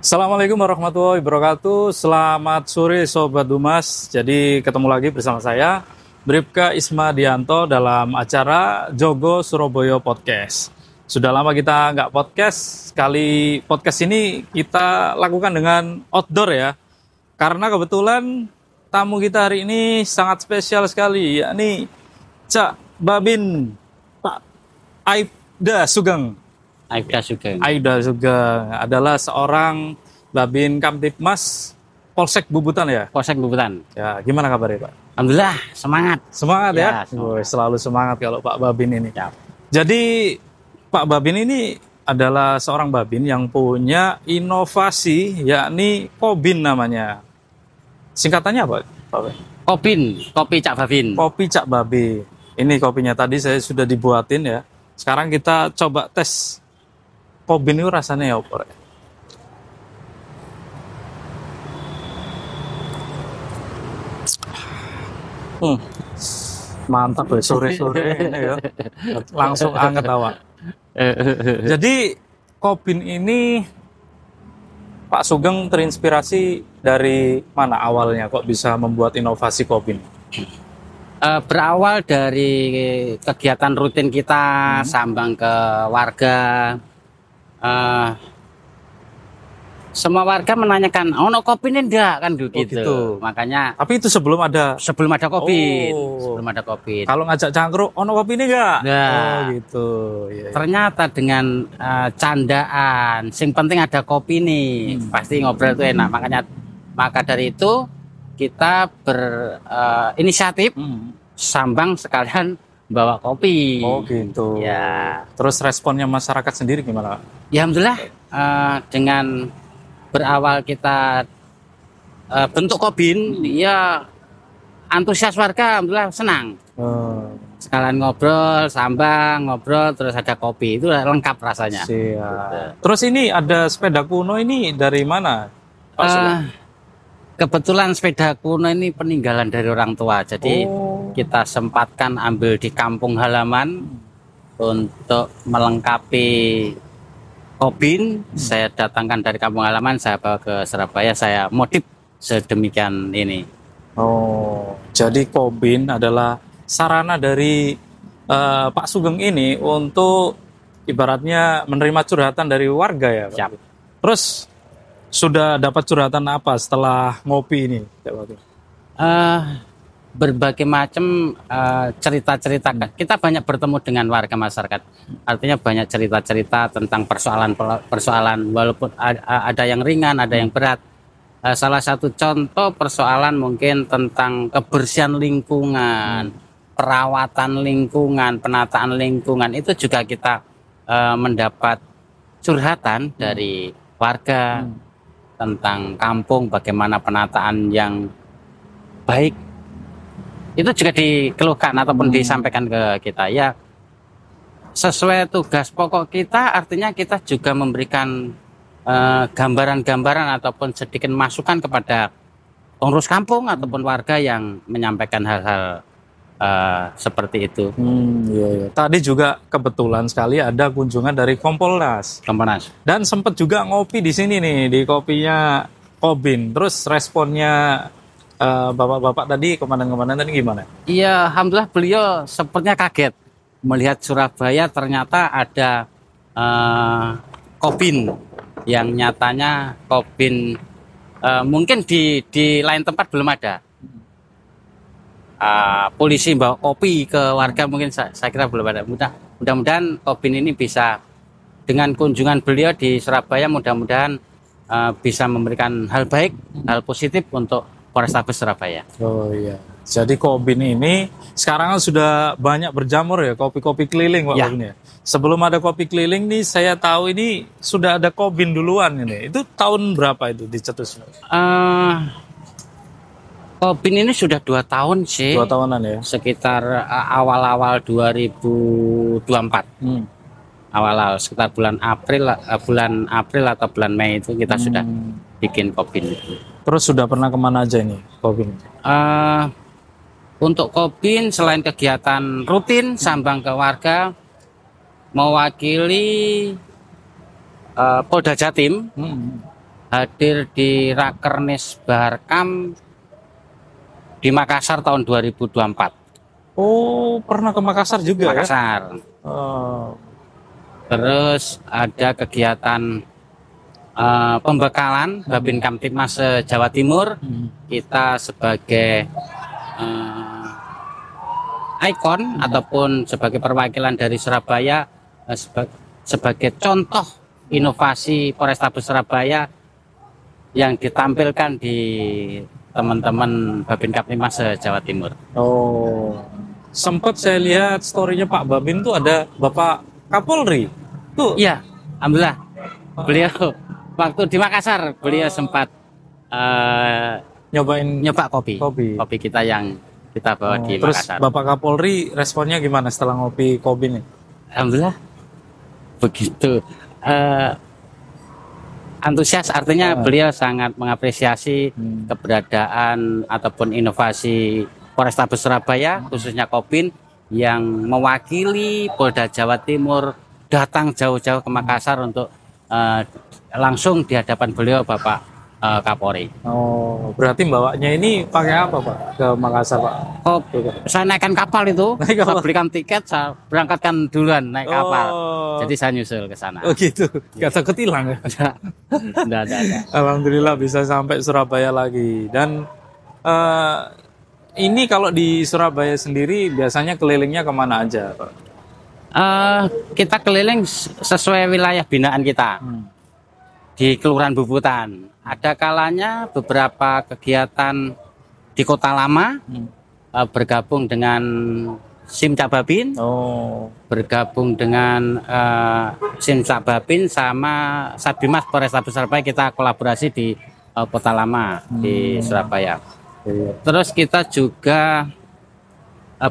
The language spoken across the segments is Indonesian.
Assalamualaikum warahmatullahi wabarakatuh. Selamat sore Sobat Dumas. Jadi ketemu lagi bersama saya Bribka Ismadianto dalam acara Jogo Surabaya Podcast. Sudah lama kita nggak podcast. Kali podcast ini kita lakukan dengan outdoor ya. Karena kebetulan tamu kita hari ini sangat spesial sekali, yakni Cak Babin Pak Aibda Sugeng. Aibda Sugeng adalah seorang Babin Kamtibmas Polsek Bubutan ya? Polsek Bubutan. Ya, gimana kabarnya Pak? Alhamdulillah, semangat. Semangat ya? Semangat. Selalu semangat kalau Pak Babin ini. Ya. Jadi Pak Babin ini adalah seorang Babin yang punya inovasi, yakni Kobin namanya. Singkatannya apa Pak? Kopin, kopi Cak Babin. Kopi Cak Babi. Ini kopinya tadi saya sudah dibuatin ya. Sekarang kita coba tes. Kobin itu rasanya ya apa? Mantap ya sore-sore ini ya. Langsung anget awak. Jadi Kobin ini Pak Sugeng terinspirasi dari mana awalnya kok bisa membuat inovasi Kobin? Berawal dari kegiatan rutin kita, sambang ke warga. Semua warga menanyakan, ono kopi ini enggak kan gitu. Makanya Tapi itu sebelum ada kopi, Oh. sebelum ada kopi. kalau ngajak cangkruk, ono kopi ini enggak? Nah. Oh gitu. Iya, iya. Ternyata dengan candaan, sing penting ada kopi nih, pasti ngobrol itu enak. Maka dari itu kita berinisiatif sambang sekalian bawa kopi. Oh gitu. Ya, Terus responnya masyarakat sendiri gimana? ya alhamdulillah dengan berawal kita bentuk Kobin, ya antusias warga alhamdulillah senang. Sekalian ngobrol, sambang, ngobrol, terus ada kopi, itu lengkap rasanya. Siap. Terus ini ada sepeda kuno ini dari mana? Pak Sugeng? Kebetulan sepeda kuno ini peninggalan dari orang tua, jadi Oh. kita sempatkan ambil di kampung halaman untuk melengkapi Kobin. Saya datangkan dari kampung halaman, saya bawa ke Surabaya, saya modif sedemikian ini. Oh, jadi Kobin adalah sarana dari Pak Sugeng ini untuk ibaratnya menerima curhatan dari warga ya, Pak? Siap. Terus sudah dapat curhatan apa setelah ngopi ini, Pak Babin? Berbagai macam cerita-cerita. Kita banyak bertemu dengan warga masyarakat. Artinya banyak cerita-cerita tentang persoalan walaupun ada yang ringan, ada yang berat. Salah satu contoh persoalan mungkin tentang kebersihan lingkungan, perawatan lingkungan, penataan lingkungan, itu juga kita mendapat curhatan dari warga tentang kampung, bagaimana penataan yang baik. Itu juga dikeluhkan ataupun disampaikan ke kita. Ya, sesuai tugas pokok kita, artinya kita juga memberikan gambaran-gambaran ataupun sedikit masukan kepada pengurus kampung ataupun warga yang menyampaikan hal-hal seperti itu. Iya, iya. Tadi juga kebetulan sekali ada kunjungan dari Kompolnas. Dan sempat juga ngopi di sini nih, di kopinya Kobin. Terus responnya bapak-bapak tadi, komandan-komandan tadi gimana? Iya, alhamdulillah beliau sepertinya kaget melihat Surabaya ternyata ada Kobin yang nyatanya Kobin mungkin di lain tempat belum ada. Polisi bawa kopi ke warga mungkin saya kira belum ada. Mudah-mudahan Kobin ini bisa dengan kunjungan beliau di Surabaya, mudah-mudahan bisa memberikan hal baik, hal positif untuk Polrestabes Surabaya. Oh iya. Jadi Kobin ini sekarang kan sudah banyak berjamur ya, kopi-kopi keliling Pak Ya. Babin ya. Sebelum ada kopi keliling nih, saya tahu ini sudah ada Kobin duluan ini. Itu tahun berapa itu dicetus? Kobin ini sudah 2 tahun sih. 2 tahunan ya. Sekitar awal-awal 2024. Awal-awal sekitar bulan April atau bulan Mei itu kita sudah bikin Kobin itu. Terus sudah pernah kemana aja ini Kobin? Untuk Kobin selain kegiatan rutin sambang ke warga, mewakili Polda Jatim, hadir di Rakernis Baharkam di Makassar tahun 2024. Oh, pernah ke Makassar juga ya? Makassar. Oh. Terus ada kegiatan pembekalan Babin Kamtibmas Jawa Timur. Kita sebagai ikon ataupun sebagai perwakilan dari Surabaya, sebagai contoh inovasi Polrestabes Surabaya yang ditampilkan di teman-teman Babin Kamtibmas Jawa Timur. Oh, sempat saya lihat story-nya Pak Babin tuh ada Bapak Kapolri. Tuh. Iya, alhamdulillah. Beliau waktu di Makassar beliau sempat nyoba kopi kita yang kita bawa di terus Makassar. Bapak Kapolri responnya gimana setelah ngopi kopi ini? Alhamdulillah begitu antusias, artinya beliau sangat mengapresiasi keberadaan ataupun inovasi Polrestabes Surabaya, khususnya Kopin yang mewakili Polda Jawa Timur datang jauh-jauh ke Makassar untuk langsung di hadapan beliau Bapak Kapolri. Oh, berarti bawanya ini pakai apa Pak ke Makassar Pak? Oh, saya naikkan kapal itu, Naik kapal. saya belikan tiket, saya berangkatkan duluan naik kapal. Jadi saya nyusul ke sana. Oh gitu, nggak takut hilang ya? Enggak. Alhamdulillah bisa sampai Surabaya lagi. Dan ini kalau di Surabaya sendiri biasanya kelilingnya kemana aja Pak? Kita keliling sesuai wilayah binaan kita di Kelurahan Bubutan. Ada kalanya beberapa kegiatan di Kota Lama bergabung dengan Simcak Babin, bergabung dengan Simcak Babin sama Satbimas Polrestabes Surabaya, kita kolaborasi di Kota Lama di Surabaya. Terus kita juga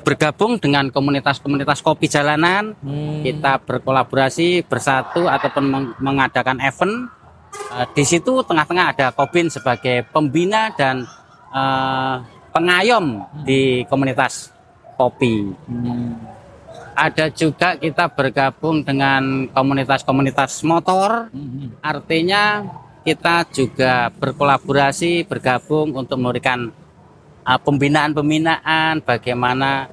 bergabung dengan komunitas-komunitas kopi jalanan, kita berkolaborasi bersatu ataupun mengadakan event. Di situ tengah-tengah ada Kopin sebagai pembina dan pengayom di komunitas kopi. Ada juga kita bergabung dengan komunitas-komunitas motor, artinya kita juga berkolaborasi, bergabung untuk memberikan pembinaan-pembinaan bagaimana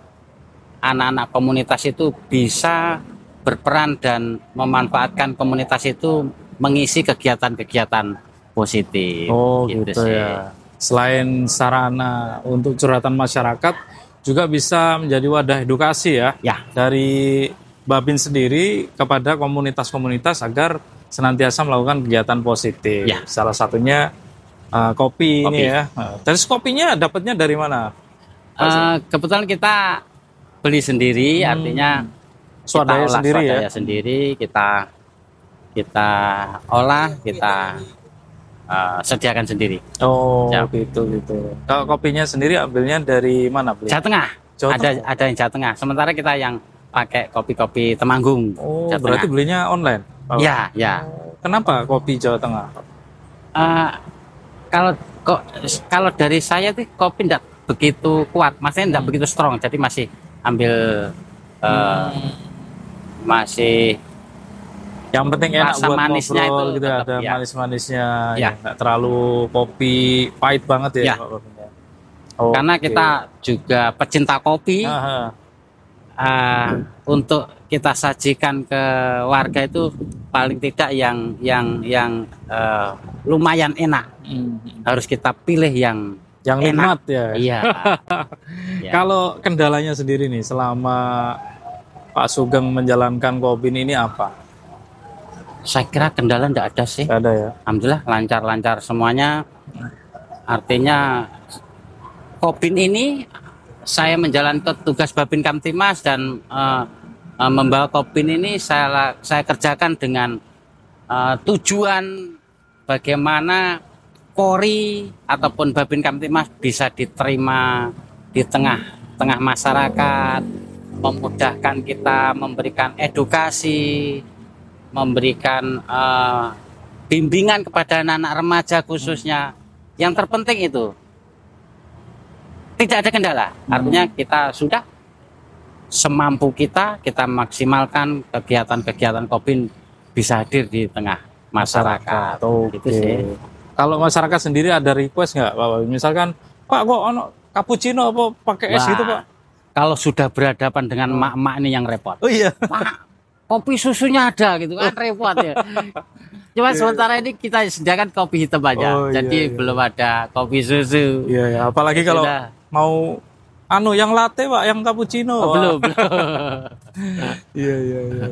anak-anak komunitas itu bisa berperan dan memanfaatkan komunitas itu mengisi kegiatan-kegiatan positif. Oh gitu ya. Selain sarana untuk curhatan masyarakat, juga bisa menjadi wadah edukasi ya. Dari Babin sendiri kepada komunitas-komunitas agar senantiasa melakukan kegiatan positif. Salah satunya kopi ini ya. Terus kopinya dapatnya dari mana? Kebetulan kita beli sendiri, artinya swadaya sendiri ya. Sendiri kita olah, kita sediakan sendiri. Oh gitu. Kalau kopinya sendiri ambilnya dari mana beli? Jawa Tengah. Ada yang Jawa Tengah. Sementara kita yang pakai kopi-kopi Temanggung. Oh berarti belinya online? Ya. Kenapa kopi Jawa Tengah? Kalau dari saya tuh kopi tidak begitu kuat, maksudnya tidak begitu strong, jadi masih ambil masih yang penting enak rasa buat manisnya ngobrol itu gitu, tetap, ada manis-manisnya, nggak terlalu kopi pahit banget ya. Karena kita juga pecinta kopi, untuk kita sajikan ke warga itu paling tidak yang lumayan enak, harus kita pilih yang nikmat ya. Iya. Kalau kendalanya sendiri nih selama Pak Sugeng menjalankan Kopin ini apa? Saya kira kendala tidak ada sih. Tidak ada ya. Alhamdulillah lancar-lancar semuanya. Artinya Kopin ini saya menjalankan tugas Babin Kamtibmas dan membawa Kopin ini saya kerjakan dengan tujuan bagaimana Polri ataupun Babin Kamtibmas bisa diterima di tengah masyarakat, memudahkan kita, memberikan edukasi, memberikan bimbingan kepada anak-anak remaja khususnya. Yang terpenting itu tidak ada kendala. Artinya kita sudah semampu kita maksimalkan kegiatan-kegiatan Kopin bisa hadir di tengah masyarakat. Gitu sih. Kalau masyarakat sendiri ada request nggak, Pak Babin? Misalkan, Pak kok ono cappuccino apa pakai es gitu, Pak? Kalau sudah berhadapan dengan mak-mak ini yang repot. Oh iya. Pak, kopi susunya ada gitu kan, repot ya. Cuma sementara ini kita sediakan kopi hitam aja, Oh, iya, jadi iya. belum ada kopi susu. Iya, ya. Apalagi kalau Sudah. mau yang latte, Pak, yang cappuccino. Oh, Wah. belum. Iya, iya, iya.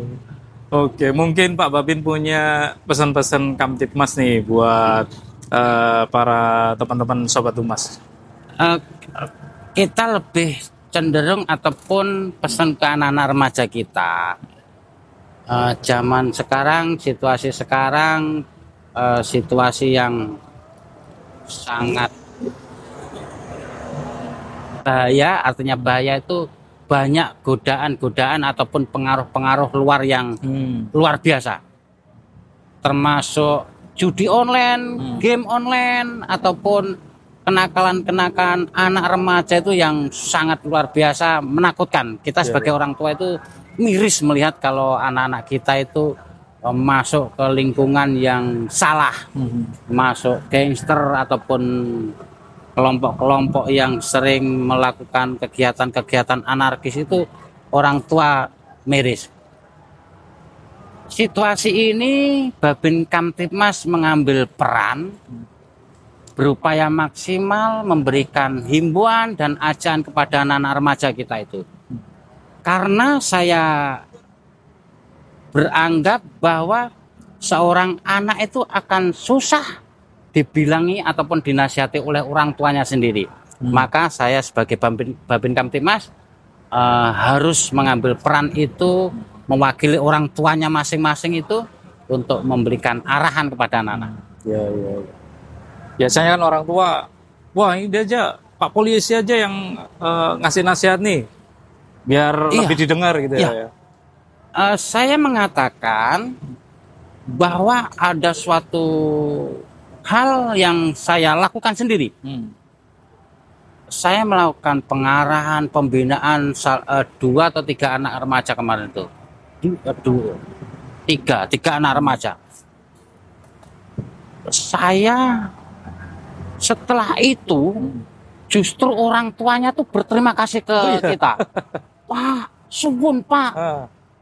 Oke, mungkin Pak Babin punya pesan-pesan Kamtipmas nih buat para teman-teman Sobat Humas. Eh, kita lebih cenderung ataupun pesan ke anak-anak remaja kita. Zaman sekarang, situasi sekarang, situasi yang sangat bahaya. Artinya bahaya itu banyak godaan-godaan ataupun pengaruh-pengaruh luar yang luar biasa, termasuk judi online, game online, ataupun kenakalan-kenakalan anak remaja itu yang sangat luar biasa menakutkan. Kita sebagai orang tua itu miris melihat kalau anak-anak kita itu masuk ke lingkungan yang salah, masuk gangster ataupun kelompok-kelompok yang sering melakukan kegiatan-kegiatan anarkis, itu orang tua miris. Situasi ini Babin Kamtipmas mengambil peran, berupaya maksimal memberikan himbauan dan ajakan kepada anak-anak remaja kita itu. Karena saya beranggap bahwa seorang anak itu akan susah dibilangi ataupun dinasihati oleh orang tuanya sendiri. Maka saya sebagai Babin Kamtipmas harus mengambil peran itu, mewakili orang tuanya masing-masing itu untuk memberikan arahan kepada anak-anak. Ya, ya, ya. Biasanya kan orang tua, wah ini dia aja, Pak Polisi aja yang ngasih nasihat nih, biar Iya. lebih didengar gitu Iya. ya. Saya mengatakan bahwa ada suatu hal yang saya lakukan sendiri. Saya melakukan pengarahan, pembinaan 2 atau 3 anak remaja kemarin itu. Tiga anak remaja. Saya setelah itu justru orang tuanya tuh berterima kasih ke kita. Pak, suwun Pak,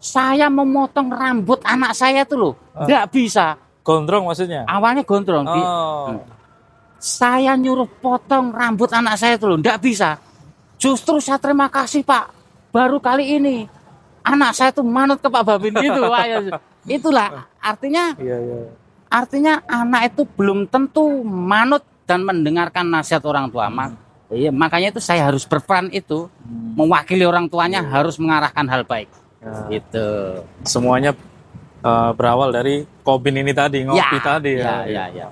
saya memotong rambut anak saya tuh loh, nggak bisa. Gondrong maksudnya? Awalnya gondrong. Saya nyuruh potong rambut anak saya tuh loh, nggak bisa. Justru saya terima kasih Pak, baru kali ini anak saya tuh manut ke Pak Babin gitu. Itulah artinya. Iya, iya. Artinya anak itu belum tentu manut dan mendengarkan nasihat orang tua. Iya, makanya itu saya harus berperan itu, mewakili orang tuanya, harus mengarahkan hal baik. Gitu. Semuanya berawal dari Kobin ini tadi, ngopi tadi ya. Ya.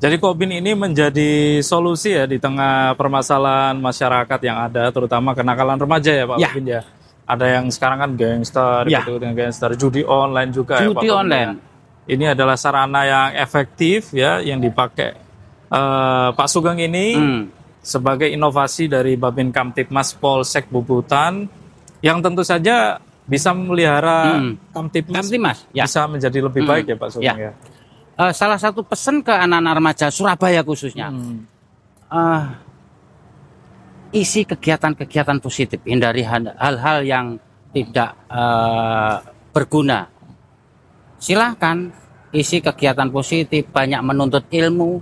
Jadi Kobin ini menjadi solusi ya di tengah permasalahan masyarakat yang ada, terutama kenakalan remaja ya Pak Kobin ya. Ada yang sekarang kan gangster, gitu, dengan gangster, judi online juga ya Pak Judi Kobin, online. ya. Ini adalah sarana yang efektif ya, yang dipakai Pak Sugeng ini sebagai inovasi dari Babin Kamtipmas Polsek Bubutan, yang tentu saja bisa memelihara Kamtipmas bisa menjadi lebih baik ya Pak Sugeng ya. Salah satu pesan ke anak-anak remaja Surabaya khususnya, isi kegiatan-kegiatan positif, hindari hal-hal yang tidak berguna. Silahkan isi kegiatan positif, banyak menuntut ilmu.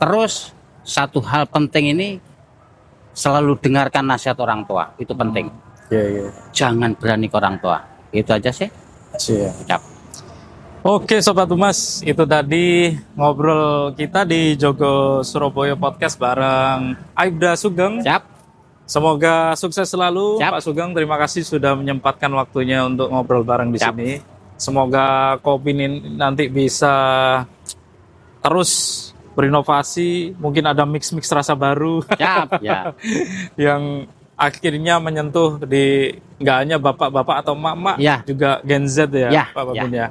Terus satu hal penting ini, selalu dengarkan nasihat orang tua, itu penting. Jangan berani ke orang tua. Itu aja sih. Siap. Oke Sobat Humas, itu tadi ngobrol kita di Jogo Surabaya Podcast bareng Aibda Sugeng. Siap. Semoga sukses selalu. Siap. Pak Sugeng, terima kasih sudah menyempatkan waktunya untuk ngobrol bareng di sini. Semoga Kobin ini nanti bisa terus berinovasi, mungkin ada mix-mix rasa baru. Siap, ya. Yang akhirnya menyentuh di nggak hanya bapak-bapak atau mak-mak, juga Gen Z ya, Pak Babin ya.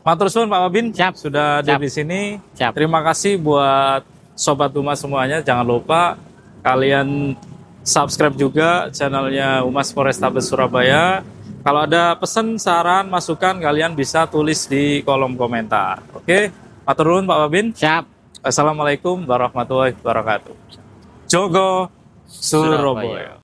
Matur suwun Pak Babin, sudah ada di sini. Terima kasih buat Sobat Humas semuanya. Jangan lupa kalian subscribe juga channelnya Humas Polrestabes Surabaya. Kalau ada pesan, saran, masukan, kalian bisa tulis di kolom komentar. Oke, matur nuwun Pak Babin. Siap. Assalamualaikum warahmatullahi wabarakatuh. Jogo Surabaya.